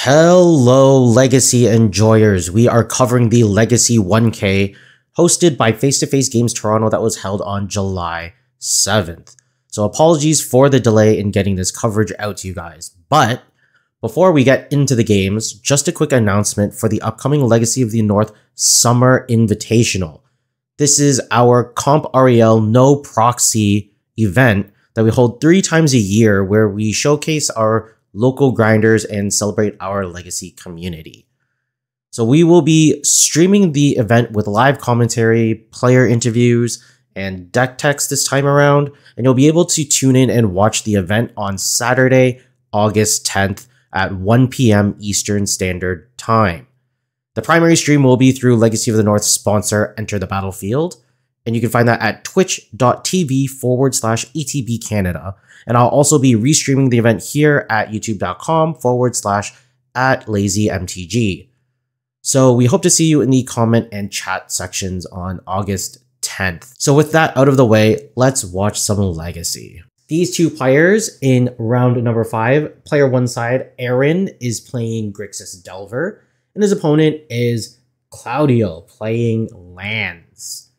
Hello, Legacy enjoyers. We are covering the Legacy 1K hosted by Face to Face Games Toronto that was held on July 7th. So apologies for the delay in getting this coverage out to you guys. But before we get into the games, just a quick announcement for the upcoming Legacy of the North Summer Invitational. This is our Comp REL No Proxy event that we hold 3 times a year where we showcase our local grinders and celebrate our Legacy community. So we will be streaming the event with live commentary, player interviews, and deck text this time around, and you'll be able to tune in and watch the event on Saturday, August 10th at 1 p.m. Eastern Standard Time. The primary stream will be through Legacy of the North sponsor Enter the Battlefield, and you can find that at twitch.tv/ETB Canada. And I'll also be restreaming the event here at youtube.com/@LazyMTG. So we hope to see you in the comment and chat sections on August 10th. So with that out of the way, let's watch some Legacy. These two players in round number 5, player 1 side, Aron is playing Grixis Delver, and his opponent is Claudio playing lands.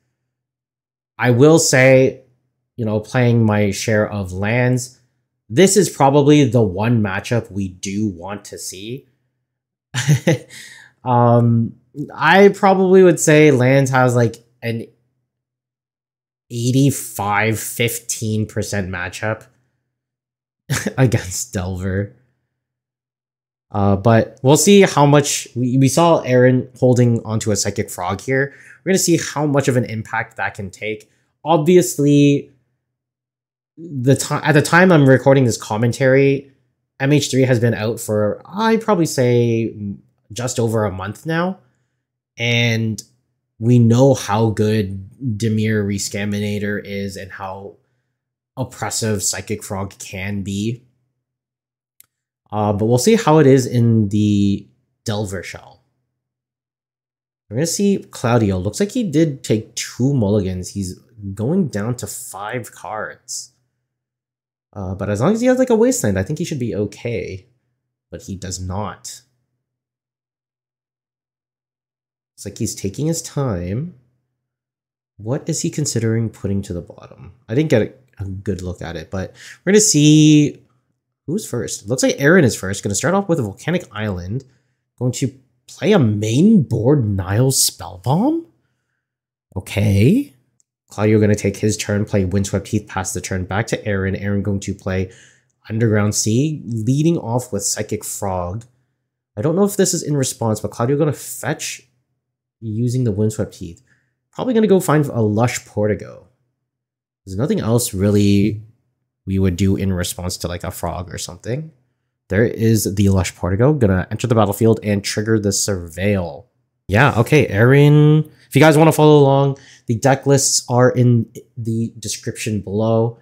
I will say, playing my share of lands, this is probably the one matchup we do want to see. I probably would say lands has like an 85-15% matchup against Delver. But we'll see how much we saw Aron holding onto a Psychic Frog here. We're going to see how much of an impact that can take. Obviously, at the time I'm recording this commentary, MH3 has been out for, I'd probably say, just over a month now. And we know how good Dimir Rescaminator is and how oppressive Psychic Frog can be. But we'll see how it is in the Delver shell. We're going to see Claudio. Looks like he did take 2 mulligans. He's going down to 5 cards. But as long as he has like a Wasteland, I think he should be okay. But he does not. It's like he's taking his time. What is he considering putting to the bottom? I didn't get a good look at it, but we're going to see who's first. It looks like Aron is first. Going to start off with a Volcanic Island. Going to play a main board Nile Spellbomb. Okay. Claudio going to take his turn, play Windswept Heath, pass the turn back to Aron. Aron going to play Underground Sea, leading off with Psychic Frog. I don't know if this is in response, but Claudio going to fetch using the Windswept Heath. Probably going to go find a Lush Portigo. There's nothing else really we would do in response to like a Frog or something. There is the Lush Portigo. Gonna enter the battlefield and trigger the Surveil. Yeah, okay, Aron. If you guys want to follow along, the deck lists are in the description below.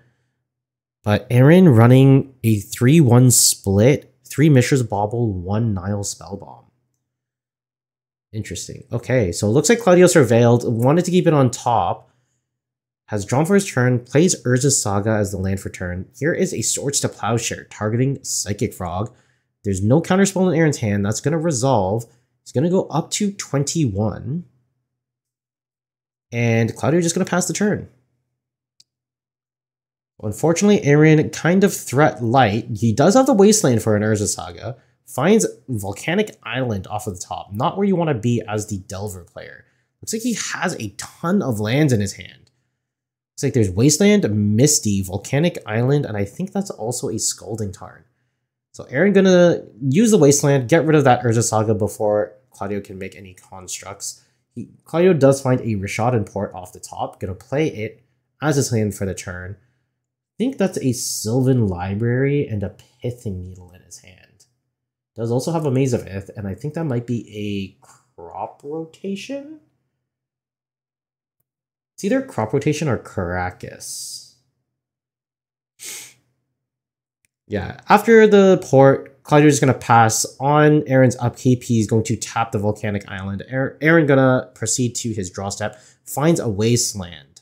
But Aron running a 3-1 split, 3 Mishra's Bauble, 1 Nile Spellbomb. Interesting. Okay, so it looks like Claudio surveilled, wanted to keep it on top. Has drawn for his turn, plays Urza's Saga as the land for turn. Here is a Swords to Plowshare targeting Psychic Frog. There's no counterspell in Aron's hand. That's going to resolve. It's going to go up to 21. And Claudio just going to pass the turn. Unfortunately, Aron kind of threat light. He does have the Wasteland for an Urza Saga. Finds Volcanic Island off of the top. Not where you want to be as the Delver player. Looks like he has a ton of lands in his hand. Looks like there's Wasteland, Misty, Volcanic Island, and I think that's also a Scalding Tarn. So Aron gonna use the Wasteland, get rid of that Urza Saga before Claudio can make any constructs. Claudio does find a Rishadan Port off the top. Gonna play it as his hand for the turn. I think that's a Sylvan Library and a Pithing Needle in his hand. Does also have a Maze of Ith, and I think that might be a Crop Rotation? It's either Crop Rotation or Caracas. Yeah, after the port, Claudio is going to pass on Aron's upkeep. He's going to tap the Volcanic Island. Aron going to proceed to his draw step. Finds a Wasteland.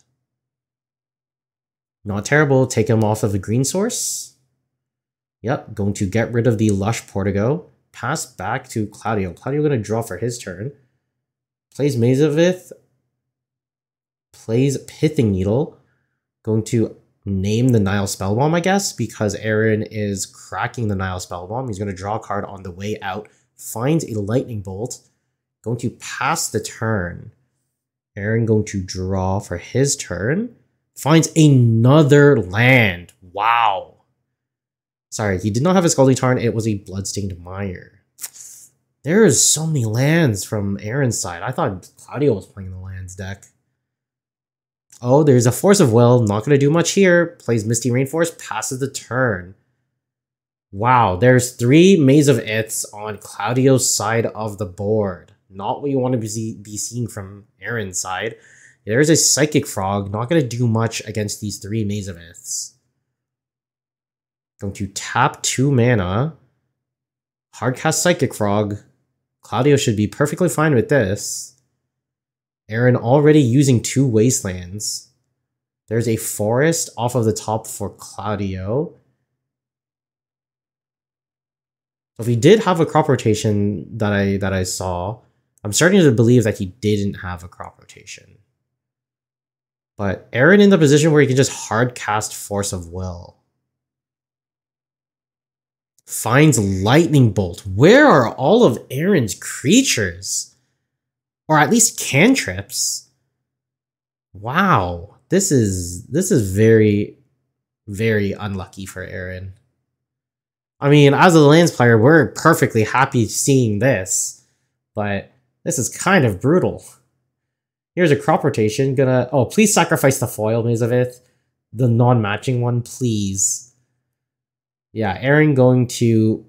Not terrible. Take him off of the green source. Yep, going to get rid of the Lush Portigo. pass back to Claudio. Claudio gonna draw for his turn. Plays Maze of Ith. Plays Pithing Needle. Going to name the Nile Spellbomb, I guess, because Aron is cracking the Nile Spellbomb. He's gonna draw a card on the way out. Finds a Lightning Bolt. Going to pass the turn. Aron going to draw for his turn. Finds another land. Wow. Sorry, he did not have a Scalding Tarn. It was a Bloodstained Mire. There is so many lands from Aron's side. I thought Claudio was playing the lands deck. Oh, there's a Force of Will. Not going to do much here. Plays Misty Rainforest. Passes the turn. Wow, there's 3 Maze of Iths on Claudio's side of the board. Not what you want to be seeing from Aron's side. There's a Psychic Frog. Not going to do much against these 3 Maze of Iths. Going to tap 2 mana. Hardcast Psychic Frog. Claudio should be perfectly fine with this. Aron already using 2 Wastelands. There's a Forest off of the top for Claudio. So if he did have a crop rotation that I saw, I'm starting to believe that he didn't have a crop rotation. But Aron in the position where he can just hard cast Force of Will. Finds Lightning Bolt. Where are all of Aron's creatures? Or at least cantrips? Wow. This is very, very unlucky for Aron. I mean, as a lands player, we're perfectly happy seeing this. But this is kind of brutal. Here's a crop rotation. Oh, please sacrifice the foil Maze of Ith. The non-matching one, please. Yeah, Aron going to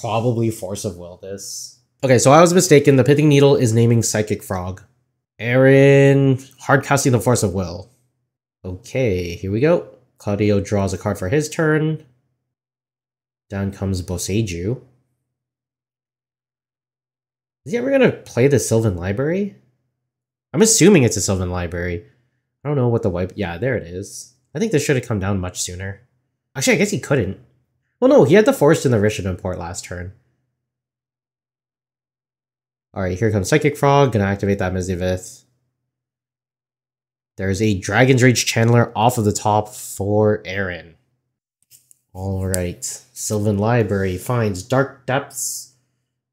probably Force of Will this. Okay, so I was mistaken. The Pithing Needle is naming Psychic Frog. Aron hardcasting the Force of Will. Okay, here we go. Claudio draws a card for his turn. Down comes Boseiju. Is he ever going to play the Sylvan Library? I'm assuming it's a Sylvan Library. I don't know what the wipe... Yeah, there it is. I think this should have come down much sooner. Actually, I guess he couldn't. Well, no, he had the Forest in the Rishadan Port last turn. Alright, here comes Psychic Frog. Gonna activate that Maze of Ith. There's a Dragon's Rage Channeler off of the top for Aron. Alright, Sylvan Library finds Dark Depths,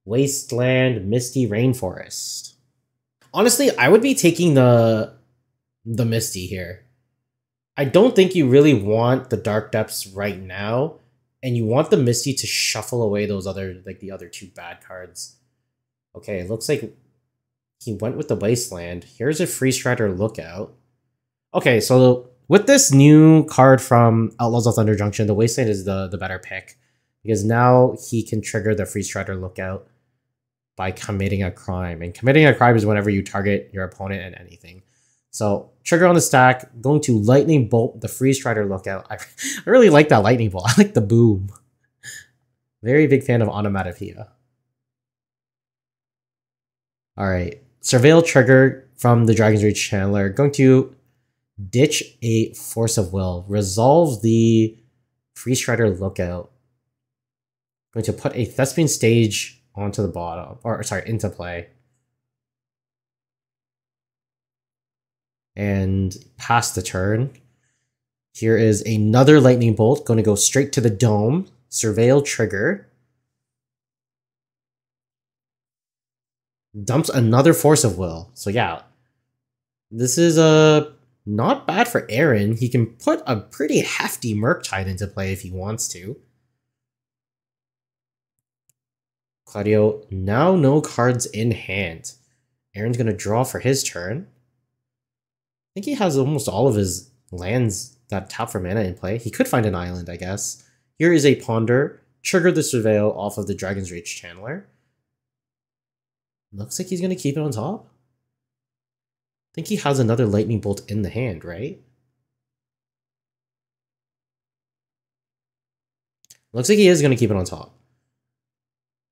Wasteland, Misty Rainforest. Honestly, I would be taking the Misty here. I don't think you really want the Dark Depths right now. And you want the Misty to shuffle away those other, like the other 2 bad cards. Okay, it looks like he went with the Wasteland. Here's a Free Strider Lookout. Okay, so with this new card from Outlaws of Thunder Junction, the Wasteland is the better pick. Because now he can trigger the Free Strider Lookout by committing a crime. And committing a crime is whenever you target your opponent and anything. So, trigger on the stack, going to Lightning Bolt the Free Strider Lookout. I really like that Lightning Bolt. I like the boom. Very big fan of Onomatopoeia. Alright, Surveil trigger from the Dragon's Rage Channeler. Going to ditch a Force of Will. Resolve the Free Strider Lookout. Going to put a Thespian Stage onto the bottom. Or, sorry, into play. And pass the turn. Here is another Lightning Bolt. Going to go straight to the Dome. Surveil trigger. Dumps another Force of Will. So yeah. This is not bad for Aron. He can put a pretty hefty Murktide into play if he wants to. Claudio, now no cards in hand. Aron's going to draw for his turn. I think he has almost all of his lands that tap for mana in play. He could find an island, I guess. Here is a Ponder. Trigger the Surveil off of the Dragon's Rage Channeler. Looks like he's going to keep it on top. I think he has another Lightning Bolt in the hand, right? Looks like he is going to keep it on top.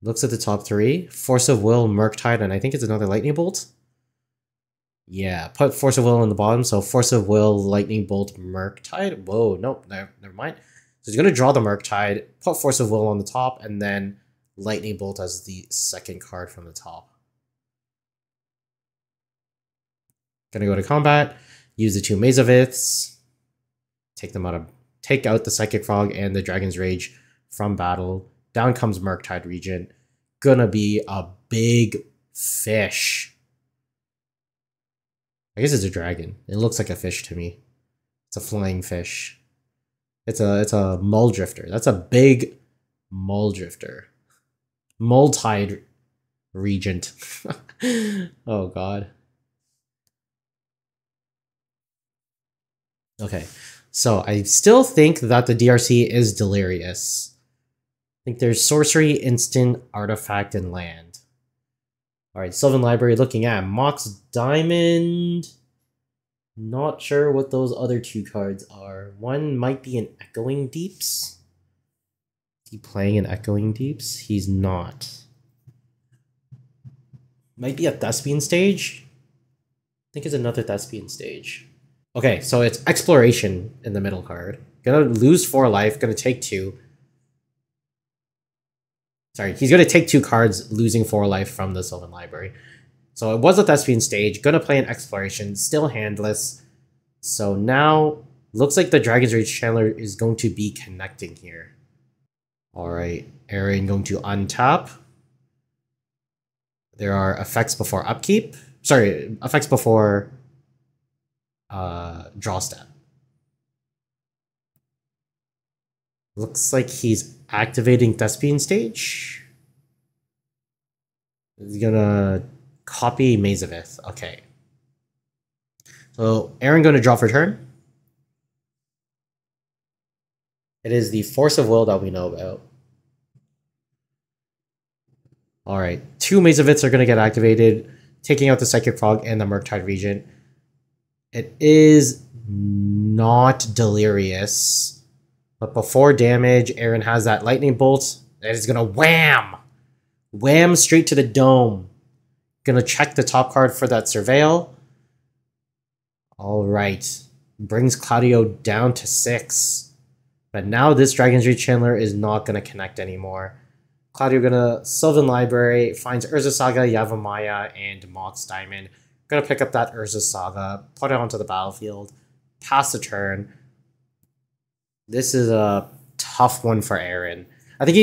Looks at the top 3. Force of Will, Murktide, and I think it's another Lightning Bolt. Yeah, put Force of Will on the bottom, so Force of Will, Lightning Bolt, Murktide. Whoa, nope, never mind. So he's going to draw the Murktide, put Force of Will on the top, and then Lightning Bolt as the second card from the top. Gonna go to combat, use the 2 Maze of Iths, take out the Psychic Frog and the Dragon's Rage from battle. Down comes Murktide Regent. Gonna be a big fish. I guess it's a dragon. It looks like a fish to me. It's a flying fish. It's a Muldrifter. That's a big Muldrifter. Muldtide Regent. Oh god. Okay, so I still think that the DRC is Delirious. I think there's Sorcery, Instant, Artifact, and Land. Alright, Sylvan Library looking at Mox Diamond. Not sure what those other 2 cards are. One might be an Echoing Deeps. Is he playing an Echoing Deeps? He's not. Might be a Thespian Stage. I think it's another Thespian Stage. Okay, so it's Exploration in the middle card. Gonna lose 4 life, gonna take 2. Sorry, he's gonna take 2 cards, losing 4 life from the Sylvan Library. So it was a Thespian Stage, gonna play an Exploration, still handless. So now, looks like the Dragon's Rage Chandler is going to be connecting here. Alright, Aron going to untap. There are effects before upkeep. Sorry, effects before draw step. Looks like he's activating Thespian Stage. He's gonna copy Maze of Ith. Okay. So Aron gonna draw for turn. It is the Force of Will that we know about. Alright, 2 Maze of Iths are gonna get activated, taking out the Psychic Frog and the Murktide Regent. It is not Delirious, but before damage, Aron has that Lightning Bolt that is gonna wham! Wham straight to the dome. Gonna check the top card for that Surveil. Alright. Brings Claudio down to 6. But now this Dragon's Rage Chandler is not gonna connect anymore. Claudio gonna Sylvan Library, finds Urza Saga, Yavimaya, and Mox Diamond. Gonna pick up that Urza Saga, put it onto the battlefield, pass the turn. This is a tough one for Aron. I think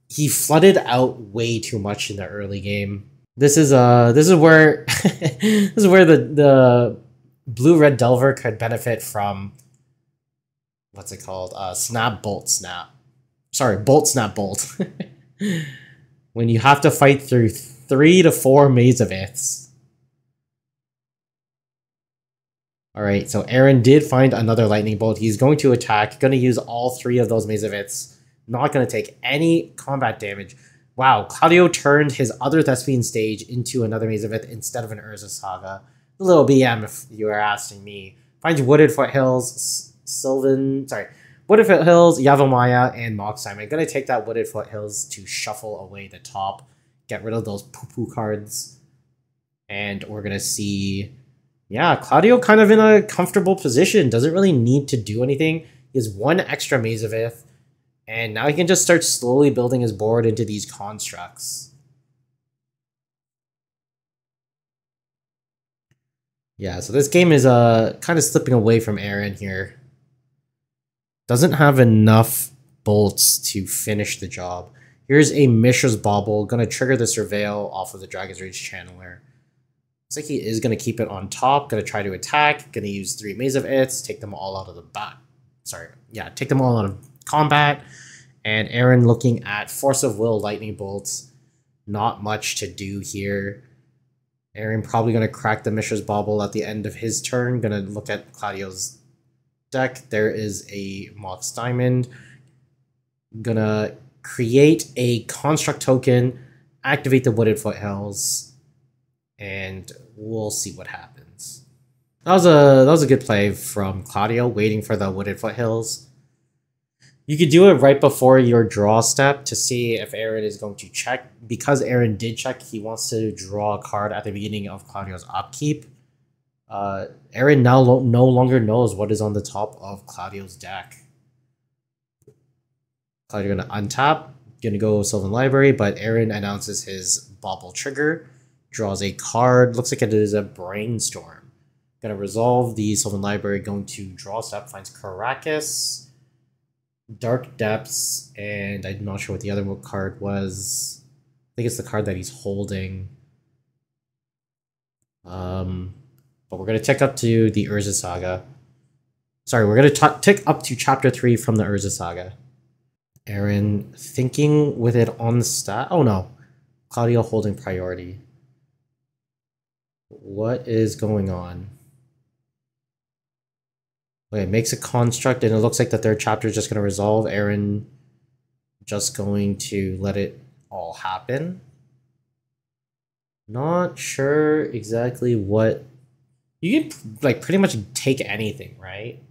he flooded out way too much in the early game. This is where this is where the blue-red Delver could benefit from, what's it called? Snap Bolt Snap. Sorry, Bolt Snap Bolt. When you have to fight through 3 to 4 Maze of Iths. Alright, so Aron did find another Lightning Bolt. He's going to attack, going to use all 3 of those Maze of Iths. Not going to take any combat damage. Wow, Claudio turned his other Thespian Stage into another Maze of Ith instead of an Urza Saga. A little BM if you are asking me. Finds Wooded Foothills, Wooded Foothills, Yavimaya, and Mox Diamond. Gonna take that Wooded Foothills to shuffle away the top. Get rid of those poo-poo cards. And we're gonna see... Yeah, Claudio kind of in a comfortable position. Doesn't really need to do anything. He has 1 extra Maze of Ith. And now he can just start slowly building his board into these constructs. Yeah, so this game is kind of slipping away from Aron here. Doesn't have enough bolts to finish the job. Here's a Mishra's Bauble, gonna trigger the Surveil off of the Dragon's Rage Channeler. Looks like he is gonna keep it on top, gonna try to attack, gonna use 3 Maze of Iths, take them all out of the take them all out of combat. And Aron looking at Force of Will, Lightning Bolts. Not much to do here. Aron probably going to crack the Mishra's Bauble at the end of his turn. Going to look at Claudio's deck. There is a Mox Diamond. Going to create a Construct token, activate the Wooded Foothills, and we'll see what happens. That was a good play from Claudio, waiting for the Wooded Foothills. You could do it right before your draw step to see if Aron is going to check. Because Aron did check, he wants to draw a card at the beginning of Claudio's upkeep. Aron now no longer knows what is on the top of Claudio's deck. Claudio going to untap, gonna go Sylvan Library, but Aron announces his Bauble trigger, draws a card. Looks like it is a Brainstorm. Gonna resolve the Sylvan Library, going to draw step, finds Caracas, Dark Depths, and I'm not sure what the other card was. I think it's the card that he's holding. But we're gonna tick up to the Urza Saga. Sorry, we're gonna tick up to Chapter 3 from the Urza Saga. Aron thinking with it on the stat. Oh no, Claudio holding priority. What is going on? Okay, makes a construct, and it looks like the third chapter is just going to resolve. Aron just going to let it all happen. Not sure exactly what... You can, like, pretty much take anything, right?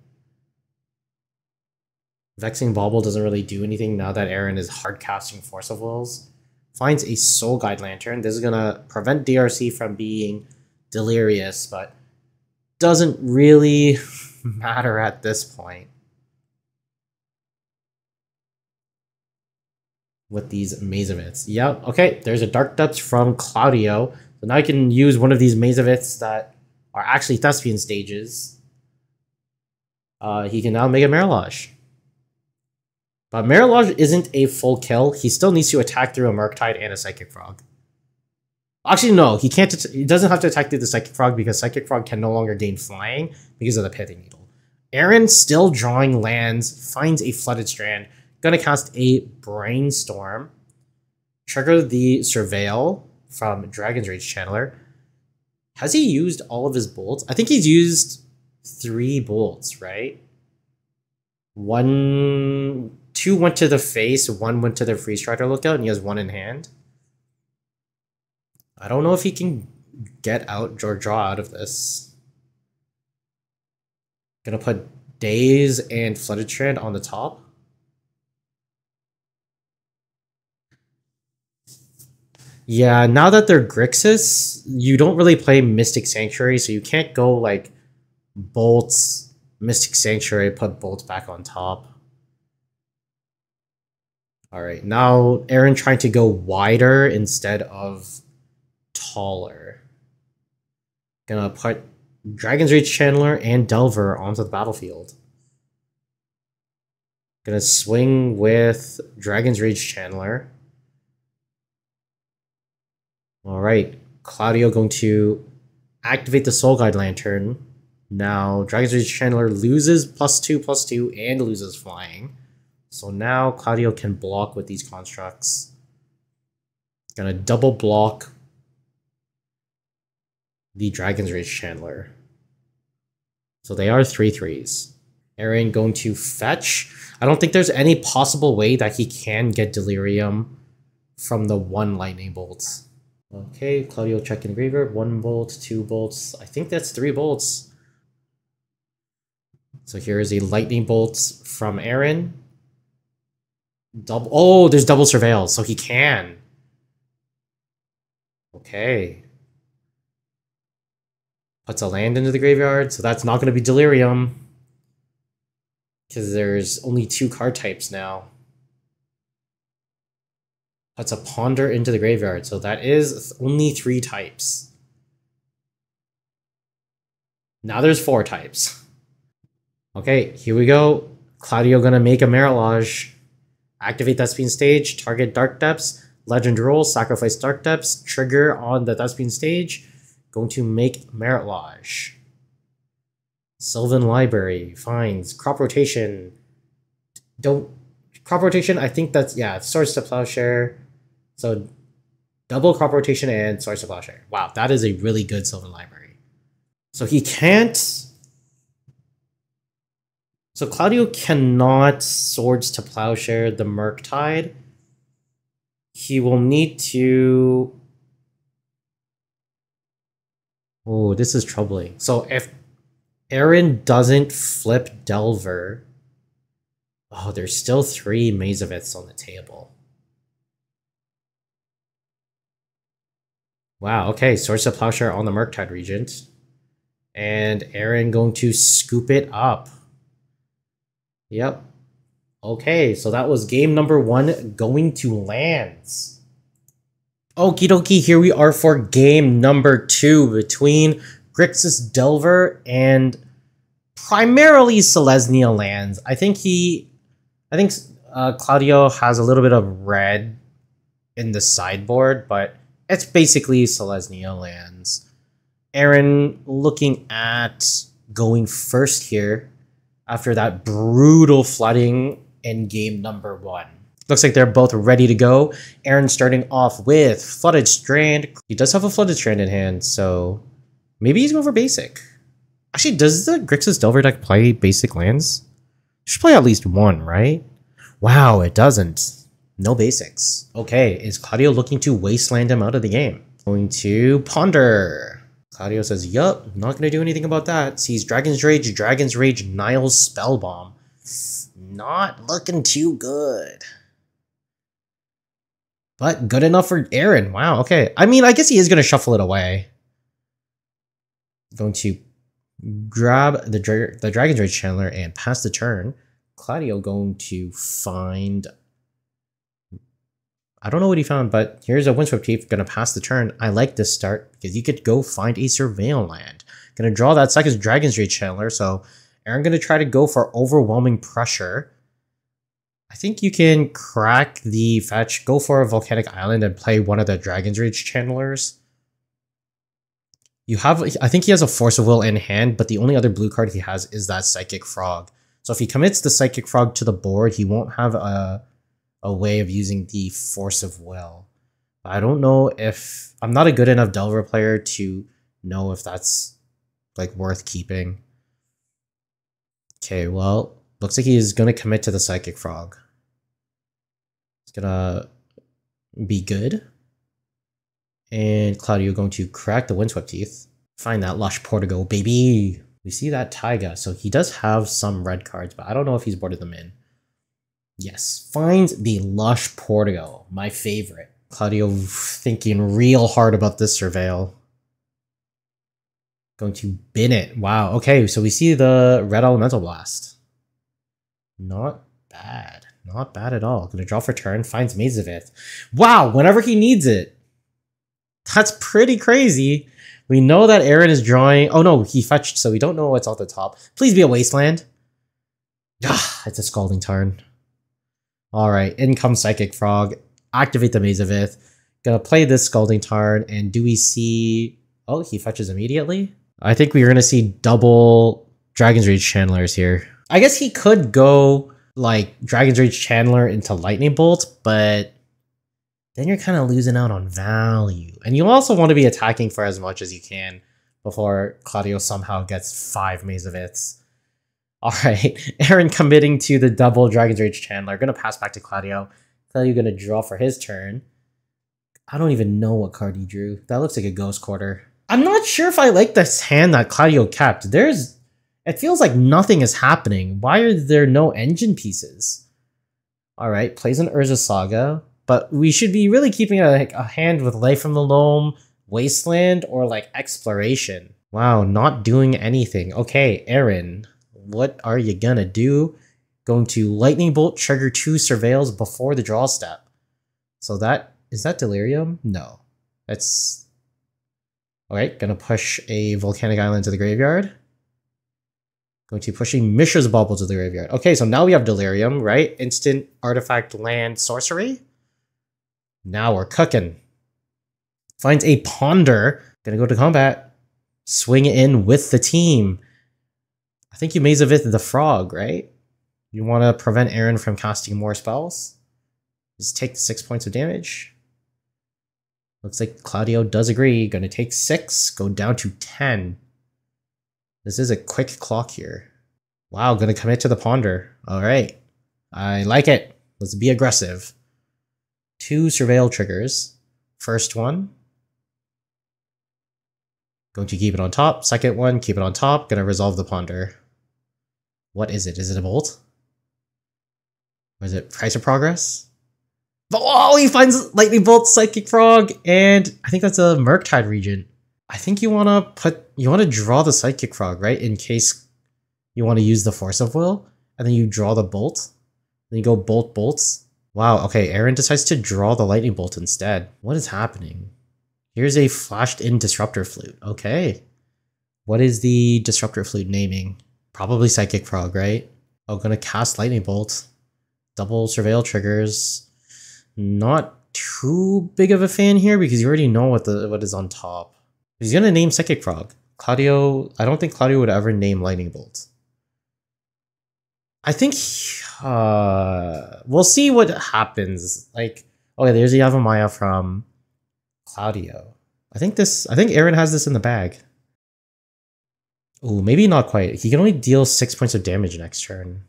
Vexing Bauble doesn't really do anything now that Aron is hard-casting Force of Wills. Finds a Soul Guide Lantern. This is going to prevent DRC from being delirious, but doesn't really matter at this point with these Maze of Its. Yep, okay, there's a Dark Depths from Claudio. So now I can use one of these Maze of Its that are actually Thespian stages. He can now make a Mirage. But Mirage isn't a full kill. He still needs to attack through a Murktide and a Psychic Frog. Actually, no, he can't. He doesn't have to attack through the Psychic Frog because Psychic Frog can no longer gain flying because of the Pithing Needle. Aron still drawing lands, finds a Flooded Strand, gonna cast a Brainstorm, trigger the Surveil from Dragon's Rage Channeler. Has he used all of his bolts? I think he's used 3 bolts, right? 2 went to the face, 1 went to the Freeze Strider lookout, and he has 1 in hand. I don't know if he can get out or draw out of this. Gonna put Daze and Flooded Strand on the top. Yeah, now that they're Grixis, you don't really play Mystic Sanctuary, so you can't go like Bolts, Mystic Sanctuary, put Bolts back on top. Alright, now Aron trying to go wider instead of taller. Gonna put Dragon's Rage Channeler and Delver onto the battlefield. Gonna swing with Dragon's Rage Channeler. Alright, Claudio going to activate the Soul Guide Lantern. Now, Dragon's Rage Channeler loses +2/+2 and loses flying. So now Claudio can block with these constructs. Gonna double block the Dragon's Rage Channeler. So they are 3/3s. Aron going to fetch. I don't think there's any possible way that he can get Delirium from the 1 Lightning Bolt. Okay, Claudio checking the graveyard. 1 bolt, 2 bolts. I think that's 3 bolts. So here is a Lightning Bolt from Aron. Double. Oh, there's double Surveil, so he can. Okay. Puts a land into the graveyard, so that's not going to be Delirium. Because there's only 2 card types now. Puts a Ponder into the graveyard, so that is only 3 types. Now there's 4 types. Okay, here we go. Claudio gonna make a Mirage. Activate Thespian Stage, target Dark Depths, Legend roll, sacrifice Dark Depths, trigger on the Thespian Stage. Going to make Mirage. Sylvan Library finds Crop Rotation. Crop Rotation, I think that's, yeah, Swords to Plowshare. So double Crop Rotation and Swords to Plowshare. Wow, that is a really good Sylvan Library. So he can't... So Claudio cannot Swords to Plowshare the Murktide. He will need to... Oh, this is troubling. So if Aron doesn't flip Delver... Oh, there's still 3 Maze of Its on the table. Wow, okay, Swords to Plowshare on the Murktide Regent. And Aron going to scoop it up. Yep. Okay, so that was game number 1 going to lands. Okie dokie, here we are for game number 2 between Grixis Delver and primarily Selesnya lands. I think Claudio has a little bit of red in the sideboard, but it's basically Selesnya lands. Aron looking at going first here after that brutal flooding in game number 1. Looks like they're both ready to go. Aron starting off with Flooded Strand. He does have a Flooded Strand in hand, so maybe he's going for basic. Actually, does the Grixis Delver deck play basic lands? It should play at least one, right? Wow, it doesn't. No basics. Okay, is Claudio looking to wasteland him out of the game? Going to Ponder. Claudio says, yup, not going to do anything about that. Sees Dragon's Rage, Nile's Spellbomb. Not looking too good. But good enough for Aron. Wow, okay. I mean, I guess he is going to shuffle it away. Going to grab the Dragon's Rage Channeler and pass the turn. Claudio going to find... I don't know what he found, but here's a Windswept Thief. Going to pass the turn. I like this start because you could go find a Surveil land. Going to draw that second Dragon's Rage Channeler, so Aron going to try to go for overwhelming pressure. I think you can crack the fetch, go for a Volcanic Island, and play one of the Dragon's Rage Channelers. I think he has a Force of Will in hand, but the only other blue card he has is that Psychic Frog. So if he commits the Psychic Frog to the board, he won't have a way of using the Force of Will. I don't know if... I'm not a good enough Delver player to know if that's like worth keeping. Okay, well, looks like he's going to commit to the Psychic Frog. It's going to be good. And Claudio going to crack the Windswept Teeth. Find that Lush Portigo, baby! We see that Taiga, so he does have some red cards, but I don't know if he's boarded them in. Yes, finds the Lush Portigo, my favorite. Claudio thinking real hard about this Surveil. Going to bin it. Wow, okay, so we see the Red Elemental Blast. Not bad. Not bad at all. Gonna draw for turn, finds Maze of Ith. Wow, whenever he needs it. That's pretty crazy. We know that Aron is drawing... Oh no, he fetched, so we don't know what's off the top. Please be a Wasteland. Ah, it's a Scalding Tarn. Alright, in comes Psychic Frog. Activate the Maze of Ith. Gonna play this Scalding Tarn, and do we see... Oh, he fetches immediately? I think we're gonna see double Dragon's Rage Channelers here. I guess he could go, like, Dragon's Rage Channeler into Lightning Bolt, but then you're kind of losing out on value. And you also want to be attacking for as much as you can before Claudio somehow gets 5 Maze of Iths. Alright, Aron committing to the double Dragon's Rage Channeler. Gonna pass back to Claudio. Claudio gonna draw for his turn. I don't even know what card he drew. That looks like a Ghost Quarter. I'm not sure if I like this hand that Claudio kept. It feels like nothing is happening. Why are there no engine pieces? Alright, plays an Urza Saga. But we should be really keeping a hand with Life from the Loam, Wasteland, or like Exploration. Wow, not doing anything. Okay, Aron, what are you gonna do? Going to Lightning Bolt, trigger 2 Surveils before the draw step. So is that Delirium? No. That's... Alright, gonna push a Volcanic Island to the graveyard. Going to pushing Mishra's Bauble to the graveyard. Okay, so now we have Delirium, right? Instant Artifact Land Sorcery. Now we're cooking. Finds a Ponder. Gonna go to combat. Swing in with the team. I think you Maze of Ith the Frog, right? You want to prevent Aron from casting more spells? Just take the 6 points of damage. Looks like Claudio does agree. Gonna take 6, go down to 10. This is a quick clock here. Wow, gonna commit to the Ponder. Alright. I like it. Let's be aggressive. 2 Surveil triggers. First one. Going to keep it on top. Second one, keep it on top. Gonna resolve the Ponder. What is it? Is it a Bolt? Or is it Price of Progress? Oh, he finds Lightning Bolt, Psychic Frog, and I think that's a Murktide Regent. I think you want to draw the Psychic Frog, right? In case you want to use the Force of Will, and then you draw the Bolt. Then you go bolt bolts. Wow, okay, Aron decides to draw the lightning bolt instead. What is happening? Here's a flashed in disruptor flute. Okay. What is the disruptor flute naming? Probably psychic frog, right? Oh, gonna cast lightning bolt. Double surveil triggers. Not too big of a fan here because you already know what is on top. He's gonna name psychic frog. Claudio, I don't think Claudio would ever name lightning bolt. I think we'll see what happens. Like, okay, there's a Yavimaya from Claudio. I think Aron has this in the bag. Ooh, maybe not quite. He can only deal 6 points of damage next turn.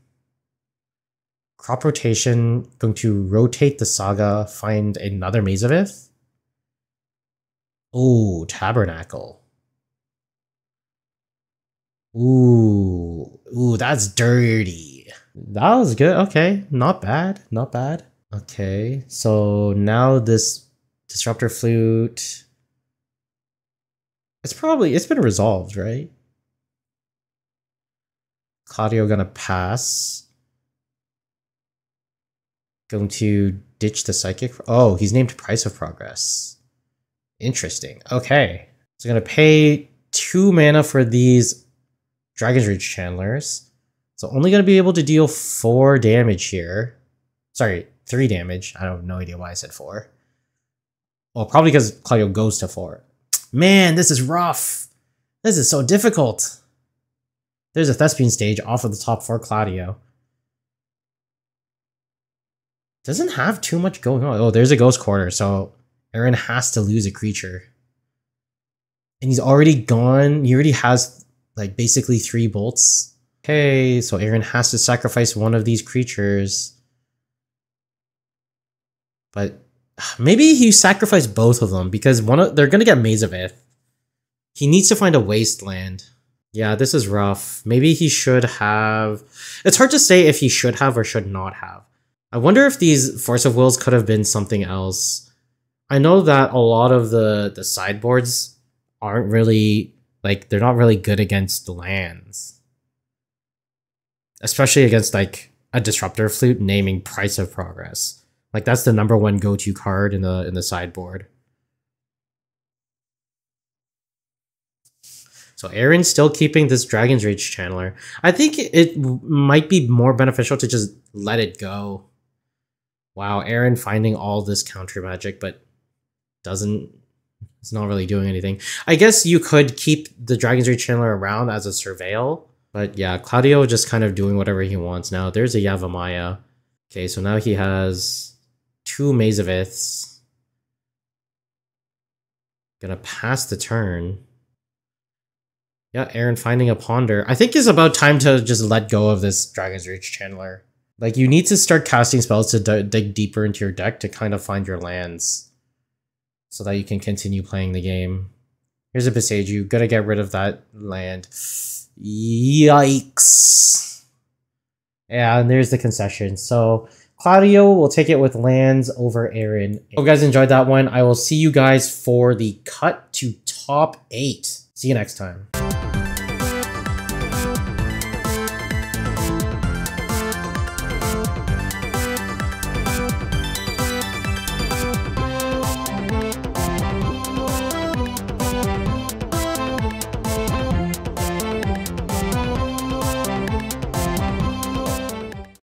Crop rotation, going to rotate the Saga, find another Mazavith. Ooh, Tabernacle. Ooh, that's dirty. That was good. Okay, not bad, not bad. Okay, so now this Disruptor Flute. It's been resolved, right? Claudio gonna pass. Going to ditch the Psychic. Oh, he's named Price of Progress. Interesting. Okay. So gonna pay 2 mana for these Dragon's Rage Channelers. So only gonna be able to deal 4 damage here. Sorry, 3 damage. I have no idea why I said 4. Well, probably because Claudio goes to 4. Man, this is rough. This is so difficult. There's a Thespian stage off of the top for Claudio. Doesn't have too much going on. Oh, there's a Ghost Quarter, so Aron has to lose a creature. And he's already gone. He already has, like, basically 3 bolts. Okay, so Aron has to sacrifice one of these creatures. But maybe he sacrificed both of them, because they're going to get Mazavith. He needs to find a wasteland. Yeah, this is rough. Maybe he should have... It's hard to say if he should have or should not have. I wonder if these Force of Wills could have been something else. I know that a lot of the sideboards aren't really, like, they're not really good against lands. Especially against, like, a Disruptor Flute naming Price of Progress. Like, that's the #1 go-to card in the sideboard. So Aron's still keeping this Dragon's Rage Channeler. I think it might be more beneficial to just let it go. Wow, Aron finding all this counter magic, but it's not really doing anything. I guess you could keep the Dragon's Rage Channeler around as a surveil, but yeah, Claudio just kind of doing whatever he wants now. There's a Yavimaya. Okay, so now he has 2 Mazaviths. Gonna pass the turn. Yeah, Aron finding a Ponder. I think it's about time to just let go of this Dragon's Rage Channeler. Like, you need to start casting spells to dig deeper into your deck to kind of find your lands. So that you can continue playing the game. Here's a Beseiju. Gotta get rid of that land. Yikes. Yeah, and there's the concession. So, Claudio will take it with lands over Aron. Hope you guys enjoyed that one. I will see you guys for the cut to top 8. See you next time.